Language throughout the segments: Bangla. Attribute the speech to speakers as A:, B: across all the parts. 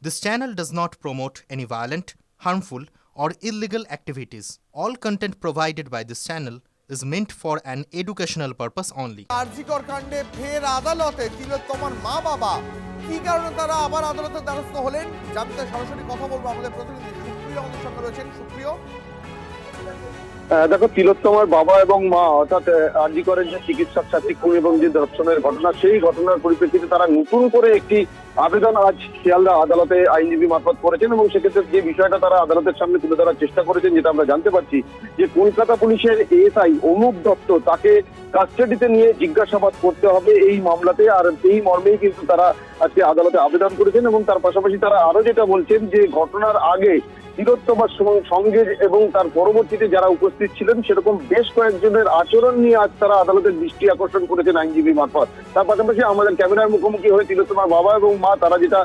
A: This channel does not promote any violent, harmful, or illegal activities. All content provided by this channel is meant for an educational purpose only.
B: RG Kar কাণ্ডে ফের আদালতে তিলোত্তমার মা বাবা কি কারণে তারা আবার আদালতের দ্বারস্থ হলেন জানতে সরাসরি কথা বলবো আমাদের প্রতিনিধি সুপ্রিয় আমাদের সঙ্গে রয়েছেন। সুপ্রিয়,
C: দেখো, তিলোত্তমার বাবা এবং মা অর্থাৎ আরজিকরের যে চিকিৎসক ছাত্রী খুন এবং যে ধর্ষণের ঘটনা, সেই ঘটনার পরিপ্রেক্ষিতে তারা নতুন করে একটি আবেদন আজ শিয়ালদা আদালতে আইনজীবী মারফত করেছেন এবং সেক্ষেত্রে যে বিষয়টা তারা আদালতের সামনে তুলে ধরার চেষ্টা করেছেন, যেটা আমরা জানতে পারছি যে কলকাতা পুলিশের এএসআই অনুপ দত্ত তাকে কাস্টাডিতে নিয়ে জিজ্ঞাসাবাদ করতে হবে এই মামলাতে। আর এই মর্মেই কিন্তু তারা আজকে আদালতে আবেদন করেছেন এবং তার পাশাপাশি তারা আরো যেটা বলছেন যে ঘটনার আগে তিলোত্তমার সঙ্গে এবং তার পরবর্তীতে যারা উপস্থিত ছিলেন সেরকম বেশ কয়েকজনের আচরণ নিয়ে আজ তারা আদালতের দৃষ্টি আকর্ষণ করেছেন আইনজীবী মারফত। তার পাশাপাশি আমাদের ক্যামেরার মুখোমুখি হয়ে তিলোত্তমার বাবা এবং মা তারা যেটা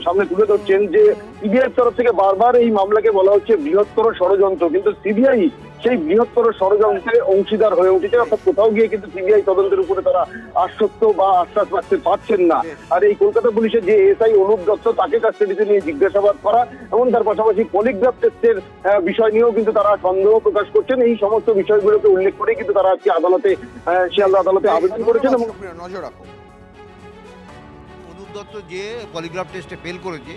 C: সামনে তুলে ধরছেন যে সিবিআই তরফ থেকে বারবার এই মামলাকে বলা হচ্ছে বৃহত্তর ষড়যন্ত্র, কিন্তু সিবিআই সেই বৃহত্তর ষড়যন্ত্রে অংশীদার হয়ে উঠেছে। অর্থাৎ কোথাও গিয়ে কিন্তু সিবিআই তদন্তের উপরে তারা আশ্বস্ত বা আশ্বাস রাখতে পারছেন না। আর এই কলকাতা পুলিশের যে এসআই অনুপ দত্ত তাকে কাস্টাডিতে নিয়ে জিজ্ঞাসাবাদ করা এবং তার পাশাপাশি পলিগ্রাফ টেস্টের বিষয় নিয়েও কিন্তু তারা সন্দেহ প্রকাশ করছেন। এই সমস্ত বিষয়গুলোকে উল্লেখ করে কিন্তু তারা আজকে আদালতে শিয়ালদা আদালতে আবেদন করেছেন এবং
B: নজর রাখো।
D: অনুপ দত্ত যে পলিগ্রাফ টেস্টে ফেল করেছে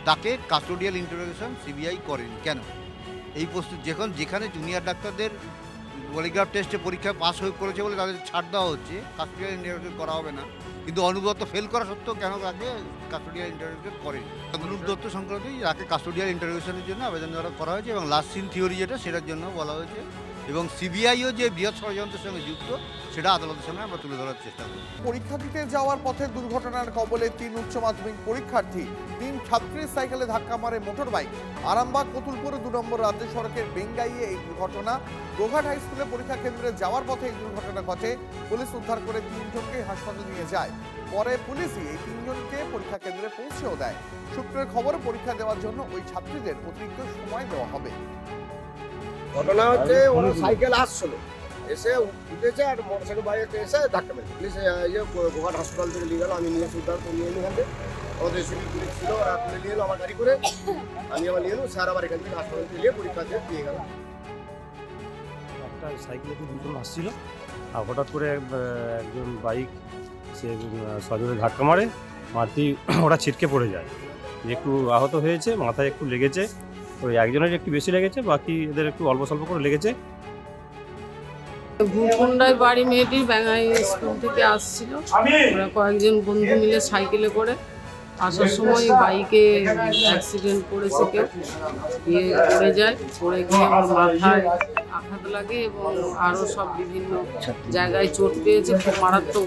D: তাকে কাস্টোডিয়াল ইন্টারোগেশন সিবিআই করেনি কেন? এই প্রশ্ন যেখানে জুনিয়র ডাক্তারদের পলিগ্রাফ টেস্টে পরীক্ষায় পাস হয়ে করেছে বলে তাদের ছাড় দেওয়া হচ্ছে, কাস্টোডিয়াল ইন্টারোগেশন করা হবে না, কিন্তু অনুপ দত্ত ফেল করা সত্ত্বেও কেন তাকে কাস্টোডিয়াল ইন্টারোগেশন করেনি? অনুপ দত্ত সংক্রান্ত তাকে কাস্টোডিয়াল ইন্টারোগেশনের জন্য আবেদন করা হয়েছে এবং লাস্ট সিন থিওরি যেটা সেটার জন্য বলা হয়েছে এবং সিবিআইও যে বৃহৎ ষড়যন্ত্রের সঙ্গে যুক্ত সেটা আদালতের সামনে আমরা তুলে ধরার চেষ্টা করি।
B: পরীক্ষা দিতে যাওয়ার পথে দুর্ঘটনার কবলে 3 উচ্চ মাধ্যমিক পরীক্ষার্থী, 3 ছাত্রীর সাইকেলে ধাক্কা মারে মোটর বাইক। আরামবাগ কতুলপুর 2 নম্বর রাজ্য সড়কের বেঙ্গাইয়ে এই দুর্ঘটনা। গোঘাট হাই স্কুলে পরীক্ষা কেন্দ্রে যাওয়ার পথে এই দুর্ঘটনা ঘটে। পুলিশ উদ্ধার করে 3 জনকে হাসপাতালে নিয়ে যায়। পরে পুলিশই এই 3 জনকে পরীক্ষা কেন্দ্রে পৌঁছেও দেয়। সূত্রের খবর, পরীক্ষা দেওয়ার জন্য ওই ছাত্রীদের অতিরিক্ত সময় দেওয়া হবে।
E: ঘটনা হচ্ছে ওরা সাইকেল আসছিল, এসে উঠেছে আর মোটরসাইকেল বাইকে এসে ধাক্কা মেরেছে। পুলিশ গোঘাট হাসপাতাল থেকে নিয়ে গেল, আমি নিয়ে উদ্ধার করে নিয়ে এলাম। ওদের সিভিল পুলিশ ছিল, ওরা তুলে নিয়ে এলো আমার গাড়ি করে, আমি আবার নিয়ে এলো। স্যার আবার এখান থেকে হাসপাতাল থেকে নিয়ে পরীক্ষা দিয়ে গেল।
F: একটা সাইকেলে দুজন আসছিল আর হঠাৎ করে একজন বাইক সে সজোরে ধাক্কা মারতেই ওরা ছিটকে পড়ে যায়। একটু আহত হয়েছে, মাথায় একটু লেগেছে, ওই একজনের একটু বেশি লেগেছে, বাকি এদের একটু অল্প স্বল্প করে লেগেছে।
G: ভূখণ্ডায় বাড়ি মেয়েটির বেঙ্গাই স্কুল থেকে আসছিল, ওরা কয়েকজন বন্ধু মিলে সাইকেলে করে আসার সময় বাইকে অ্যাক্সিডেন্ট করেছে, কেউ গিয়ে পড়ে যায়, পড়ে গিয়ে আমার মাথায় আঘাত লাগে এবং আরও সব বিভিন্ন জায়গায় চোট পেয়েছে, খুব মারাত্মক।